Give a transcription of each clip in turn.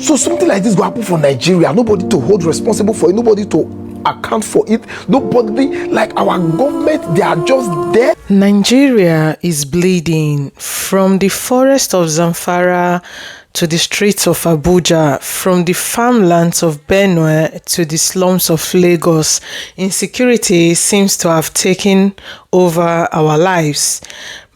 So something like this will happen for Nigeria. Nobody to hold responsible for it. Nobody to account for it. Nobody, like our government, they are just there. Nigeria is bleeding from the forest of Zamfara to the streets of Abuja, from the farmlands of Benue to the slums of Lagos. Insecurity seems to have taken over our lives.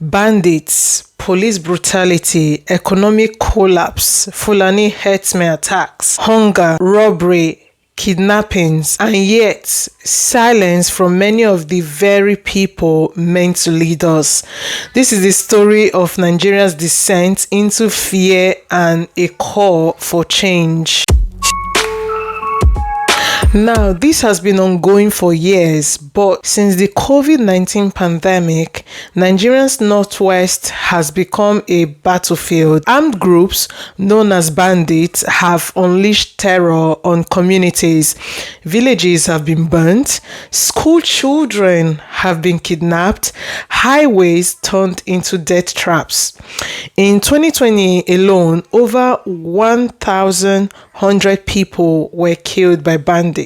Bandits, police brutality, economic collapse, Fulani herdsmen attacks, hunger, robbery, kidnappings, and yet silence from many of the very people meant to lead us. This is the story of Nigeria's descent into fear and a call for change. Now, this has been ongoing for years, but since the COVID-19 pandemic, Nigeria's Northwest has become a battlefield. Armed groups known as bandits have unleashed terror on communities. Villages have been burnt, school children have been kidnapped, highways turned into death traps. In 2020 alone, over 1,100 people were killed by bandits.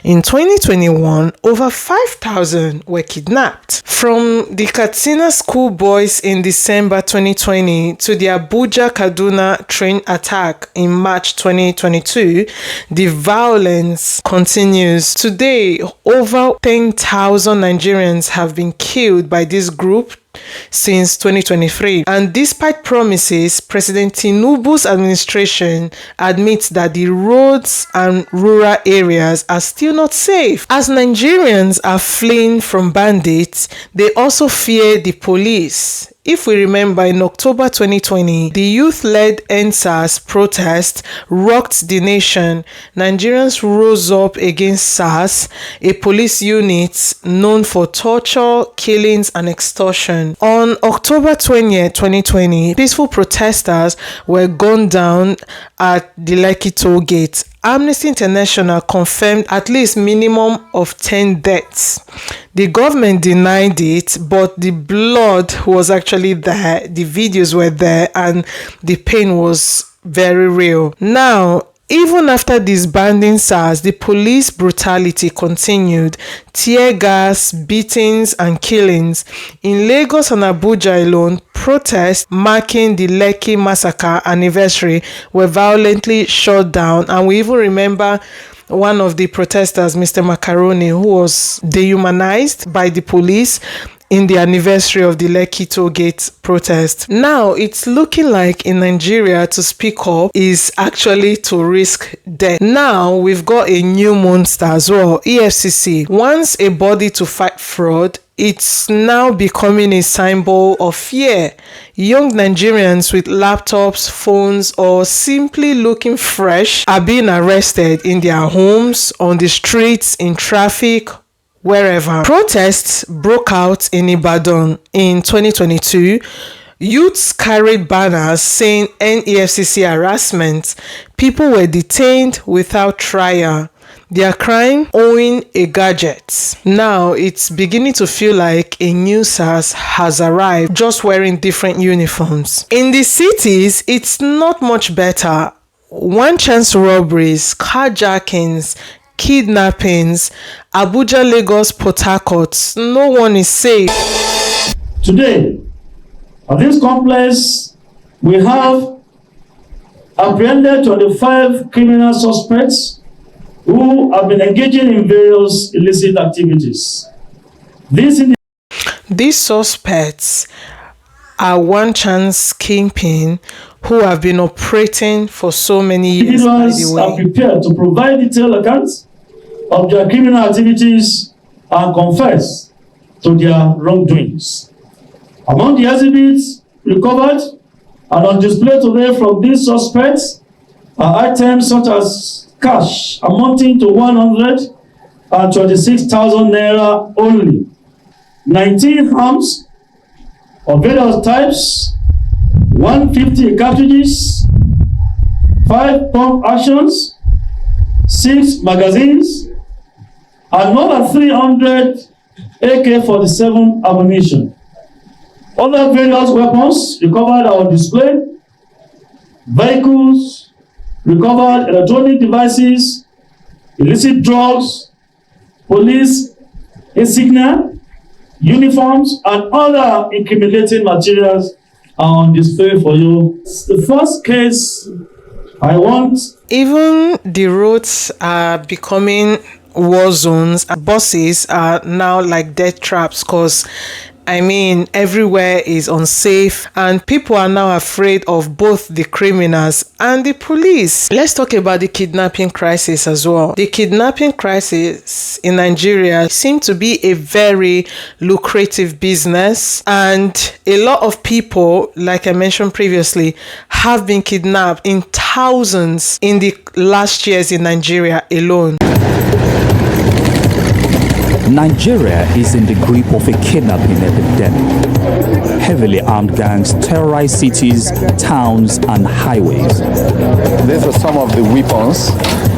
In 2021, over 5,000 were kidnapped. From the Katsina schoolboys in December 2020 to the Abuja-Kaduna train attack in March 2022, the violence continues. Today, over 10,000 Nigerians have been killed by this group since 2023, and despite promises, President Tinubu's administration admits that the roads and rural areas are still not safe. As Nigerians are fleeing from bandits, they also fear the police. If we remember, in October 2020, the youth-led EndSARS protest rocked the nation. Nigerians rose up against SARS, a police unit known for torture, killings, and extortion. On October 20th, 2020, peaceful protesters were gunned down at the Lekki Toll Gate. Amnesty International confirmed at least minimum of 10 deaths. The government denied it, but the blood was actually there, the videos were there, and the pain was very real. Now, even after disbanding SARS, the police brutality continued. Tear gas, beatings, and killings. In Lagos and Abuja alone, protests marking the Lekki massacre anniversary were violently shut down, and we even remember one of the protesters, Mr. Macaroni, who was dehumanized by the police in the anniversary of the Lekki Toll Gate protest. Now, it's looking like in Nigeria to speak up is actually to risk death. Now, we've got a new monster as well, EFCC. Once a body to fight fraud, it's now becoming a symbol of fear. Young Nigerians with laptops, phones, or simply looking fresh are being arrested in their homes, on the streets, in traffic, wherever. Protests broke out in Ibadan in 2022. Youths carried banners saying EFCC harassment. People were detained without trial. Their crime, owning a gadget. Now it's beginning to feel like a new SARS has arrived, just wearing different uniforms. In the cities, it's not much better. One chance robberies, carjackings, kidnappings, Abuja, Lagos, Port Harcourt, no one is safe. Today, at this complex, we have apprehended 25 criminal suspects who have been engaging in various illicit activities. These suspects are one chance kingpin who have been operating for so many years. Individuals are prepared to provide detailed accounts of their criminal activities and confess to their wrongdoings. Among the exhibits recovered and on display today from these suspects are items such as cash amounting to 126,000 naira only, 19 arms of various types, 150 cartridges, 5 pump actions, 6 magazines, and more than 300 AK-47 ammunition. Other various weapons recovered are on display, vehicles, recovered electronic devices, illicit drugs, police insignia, uniforms, and other incriminating materials are on display for you. The first case I want. Even the roads are becoming war zones. Buses are now like death traps because everywhere is unsafe and people are now afraid of both the criminals and the police. Let's talk about the kidnapping crisis as well. The kidnapping crisis in Nigeria seems to be a very lucrative business, and a lot of people, like I mentioned previously, have been kidnapped in thousands in the last years in Nigeria alone. Nigeria is in the grip of a kidnapping epidemic. Heavily armed gangs terrorize cities, towns, and highways. These are some of the weapons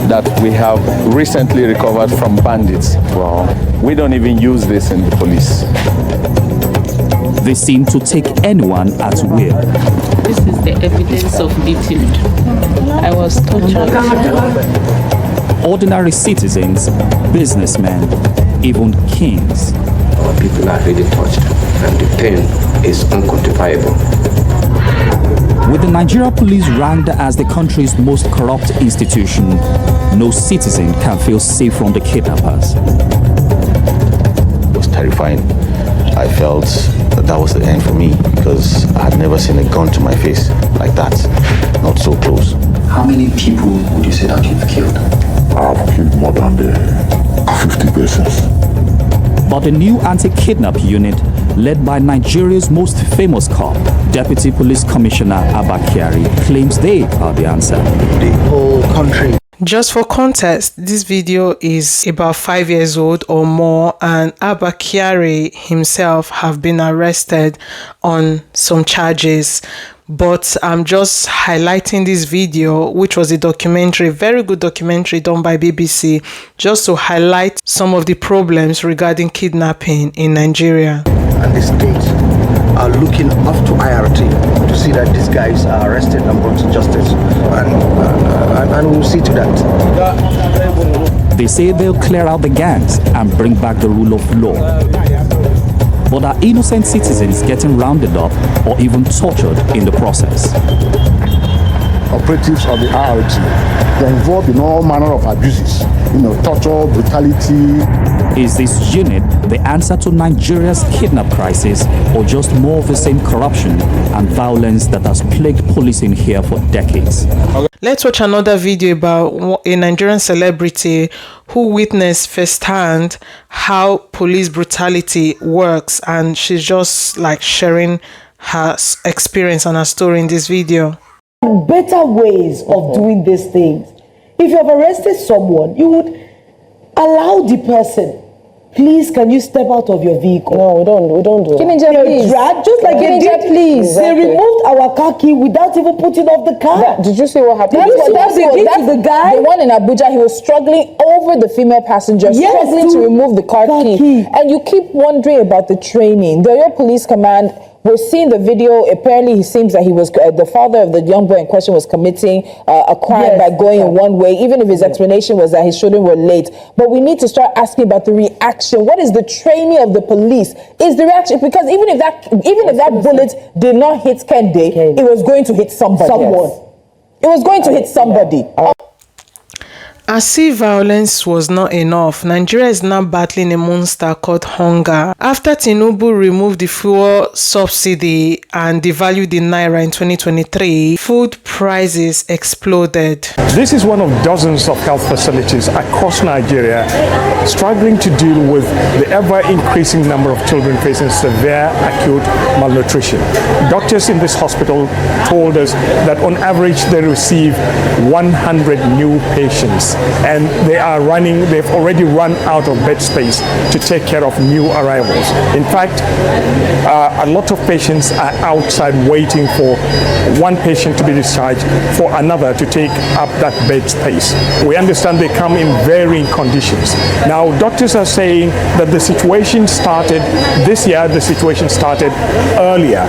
that we have recently recovered from bandits. Well, we don't even use this in the police. They seem to take anyone at will. This is the evidence of beating. I was tortured. Ordinary citizens, businessmen, even kings. Our people are really touched, and the pain is unquantifiable. With the Nigeria police ranked as the country's most corrupt institution, no citizen can feel safe from the kidnappers. It was terrifying. I felt that was the end for me because I had never seen a gun to my face like that, not so close. How many people would you say that you've killed? I've killed more than 50 persons. But the new anti-kidnap unit, led by Nigeria's most famous cop, Deputy Police Commissioner Abba-Kyari, claims they are the answer. The whole country. Just for context, this video is about 5 years old or more, and Abba-Kyari himself have been arrested on some charges. But I'm just highlighting this video, which was a documentary, very good documentary done by BBC, just to highlight some of the problems regarding kidnapping in Nigeria. And the states are looking up to IRT to see that these guys are arrested and brought to justice, and we'll see to that. They say they'll clear out the gangs and bring back the rule of law. But are innocent citizens getting rounded up or even tortured in the process? Operatives of the IRT, they're involved in all manner of abuses, torture, brutality. Is this unit the answer to Nigeria's kidnap crisis, or just more of the same corruption and violence that has plagued policing here for decades? Let's watch another video about a Nigerian celebrity who witnessed firsthand how police brutality works, and she's just like sharing her experience and her story in this video. Better ways of doing these things. If you have arrested someone, you would allow the person, please, can you step out of your vehicle? No, we don't do it. Please. Just like they did, please. They removed our car key without even putting off the car. Did you see what happened? That's the guy. The one in Abuja, he was struggling over the female passenger, struggling to remove the car key. And you keep wondering about the training. The Oyo Police Command, we're seeing the video. Apparently, he seems that he was the father of the young boy in question was committing a crime by going in one way, even if his explanation was that his children were late. But we need to start asking about the reaction. What is the training of the police? Is the reaction, because even if that bullet did not hit Kende, it was going to hit somebody. It was going to hit somebody. As if violence was not enough, Nigeria is now battling a monster called hunger. After Tinubu removed the fuel subsidy and devalued the Naira in 2023, food prices exploded. This is one of dozens of health facilities across Nigeria struggling to deal with the ever-increasing number of children facing severe acute malnutrition. Doctors in this hospital told us that on average they receive 100 new patients and they've already run out of bed space to take care of new arrivals. In fact, a lot of patients are outside waiting for one patient to be discharged for another to take up that bed space. We understand they come in varying conditions. Now, doctors are saying that the situation started this year, the situation started earlier.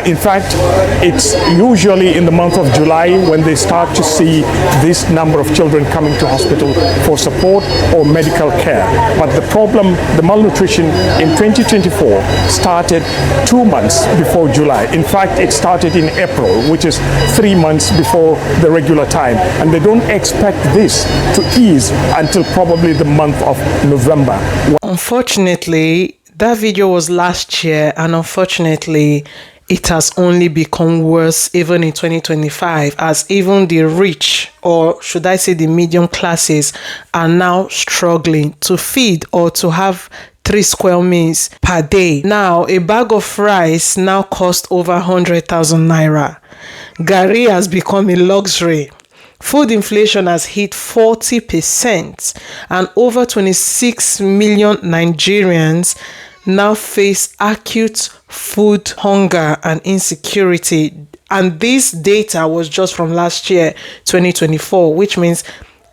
In fact, it's usually in the month of July when they start to see this number of children coming to hospital for support or medical care. But the problem, the malnutrition in 2024 started 2 months before July. In fact, it started in April, which is 3 months before the regular time. And they don't expect this to ease until probably the month of November. Unfortunately, that video was last year, and unfortunately, it has only become worse even in 2025, as even the rich, or should I say the medium classes, are now struggling to feed or to have 3 square meals per day. Now, a bag of rice now costs over 100,000 naira. Gari has become a luxury. Food inflation has hit 40%, and over 26 million Nigerians now face acute food hunger and insecurity. And this data was just from last year, 2024, which means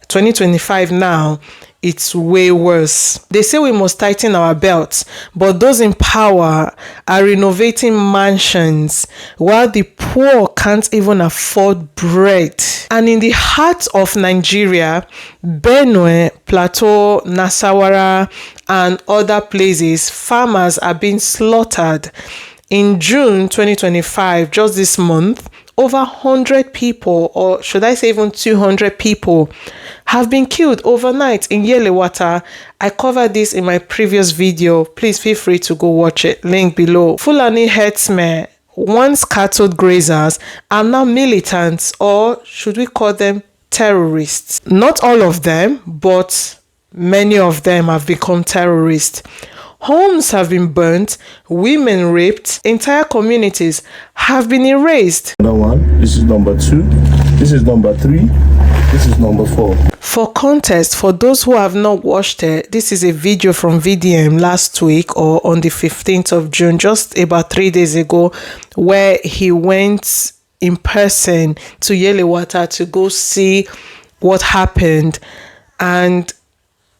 2025 now, it's way worse. They say we must tighten our belts, but those in power are renovating mansions while the poor can't even afford bread. And in the heart of Nigeria, Benue Plateau, Nasawara, and other places, farmers are being slaughtered. In June 2025, just this month, over 100 people, or should I say even 200 people, have been killed overnight in Yelewata. I covered this in my previous video. Please feel free to go watch it. Link below. Fulani herdsmen, once cattle grazers, are now militants, or should we call them terrorists? Not all of them, but many of them have become terrorists. Homes have been burnt, women raped, entire communities have been erased. Number 1, this is number 2, this is number 3, this is number 4. For context, for those who have not watched it, this is a video from VDM last week, or on the 15th of June, just about 3 days ago, where he went in person to Yelewata to go see what happened. And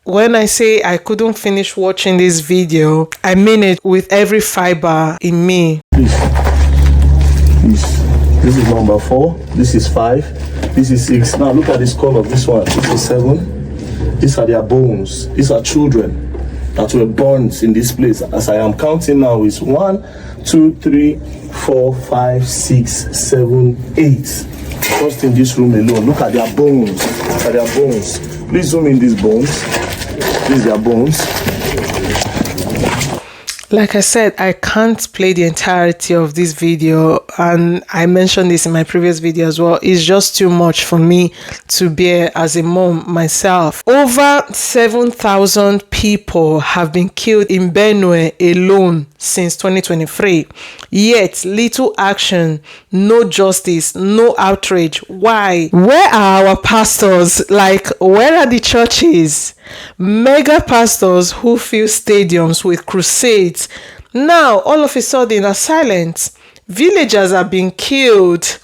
when I say I couldn't finish watching this video, I mean it with every fiber in me. This is number 4, this is 5, this is 6. Now look at the skull of this one. This is 7. These are their bones. These are children that were born in this place. As I am counting now, is 1, 2, 3, 4, 5, 6, 7, 8. Just in this room alone. Look at their bones. Look at their bones. Please zoom in these bones. These are bones. Like I said, I can't play the entirety of this video, and I mentioned this in my previous video as well. It's just too much for me to bear as a mom myself. Over 7,000 people have been killed in Benue alone since 2023. Yet, little action, no justice, no outrage. Why? Where are our pastors? Like, where are the churches? Mega pastors who fill stadiums with crusades now all of a sudden are silent. Villagers are being killed.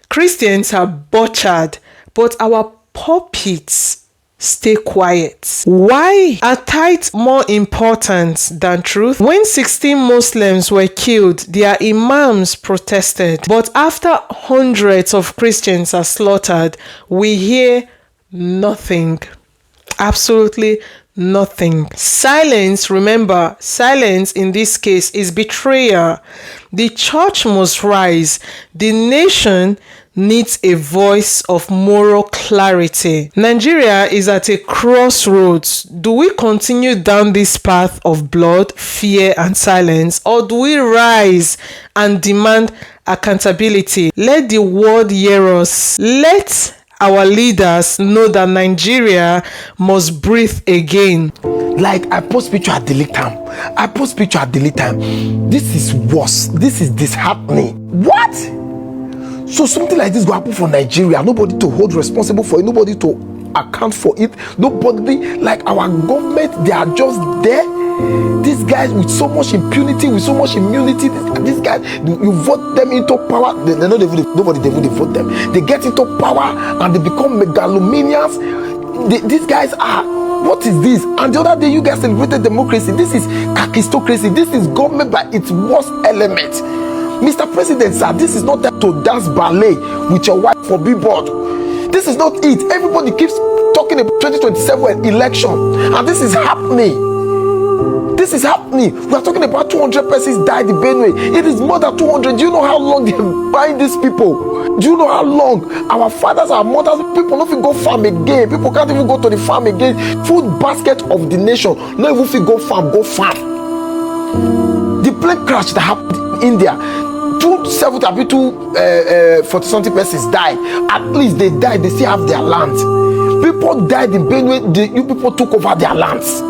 Christians are butchered. But our pulpits stay quiet. Why are tithes more important than truth? When 16 Muslims were killed, their imams protested. But after hundreds of Christians are slaughtered, we hear nothing. Absolutely nothing. Silence, remember, silence in this case is betrayal. The church must rise. The nation needs a voice of moral clarity. Nigeria is at a crossroads. Do we continue down this path of blood, fear, and silence, or do we rise and demand accountability? Let the world hear us. Let our leaders know that Nigeria must breathe again. Like, I post picture at delete time. I post picture at delete time. This is worse. This is disheartening. What? So something like this will happen for Nigeria. Nobody to hold responsible for it. Nobody to account for it. Nobody, like our government, they are just there. These guys with so much impunity, with so much immunity, these guys, you vote them into power, nobody they vote them. They get into power and they become megalomaniacs. These guys are, what is this? And the other day you guys celebrated democracy. This is kakistocracy. This is government by its worst element. Mr. President, sir, this is not time to dance ballet with your wife for billboard. This is not it. Everybody keeps talking about 2027 election, and this is happening. This is happening. We are talking about 200 persons died in Benue. It is more than 200. Do you know how long they are buying these people? Do you know how long? Our fathers, our mothers, people don't even go farm again. People can't even go to the farm again. Food basket of the nation. Not even if you go farm, go farm. The plane crash that happened in India. 40-something persons died. At least they died. They still have their land. People died in Benue. You people took over their lands.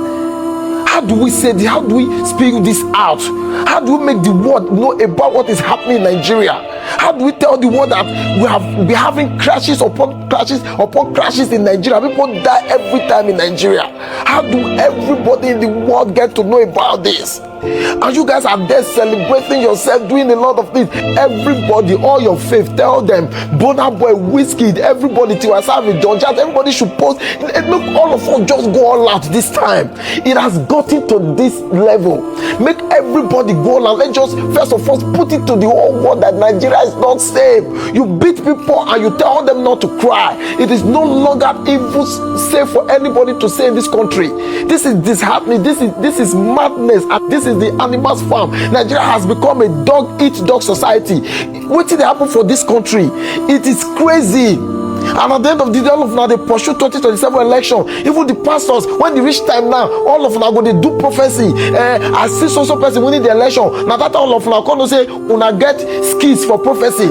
How do we say this? How do we speak this out? How do we make the world know about what is happening in Nigeria? How do we tell the world that we have been having crashes upon crashes in Nigeria? People die every time in Nigeria. How do everybody in the world get to know about this? And you guys are there celebrating yourself, doing a lot of things. Everybody, all your faith, tell them, Burna Boy, Whiskey, everybody, Tiwa Savage, John Jazz, everybody should post. Make all of us just go all out this time. It has gotten to this level. Make everybody go all out. Let's just first of all put it to the whole world that Nigeria is not safe. You beat people and you tell them not to cry. It is no longer even safe for anybody to say in this country. This is disheartening. This is madness. And this is the animals farm. Nigeria has become a dog eat dog society. What did happen for this country? It is crazy. And at the end of the day, all of now they pursue 2027 election. Even the pastors, when they reach time now, all of now go they do prophecy. I see so person winning the election. Now that all of now come to say, una get skills for prophecy.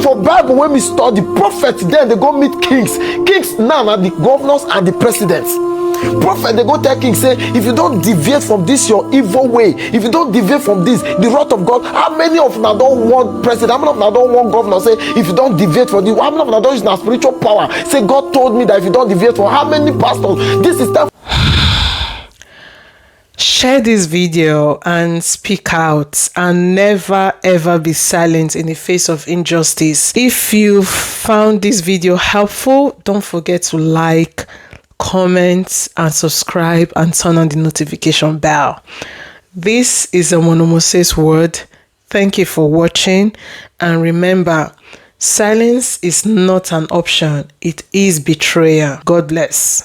For Bible, when we study prophets, then they go meet kings. Kings now are the governors and the presidents. Prophet, they go tell king, say, if you don't deviate from this your evil way, if you don't deviate from this, the wrath of God, how many of now don't want president, how many of now don't want governor, say, if you don't deviate from this, how many of now don't use now spiritual power, say, God told me that if you don't deviate from, how many pastors, this is time. Share this video and speak out and never ever be silent in the face of injustice. If you found this video helpful, don't forget to like, comment and subscribe and turn on the notification bell. This is a Monomose's word. Thank you for watching, and remember, silence is not an option, it is betrayal. God bless.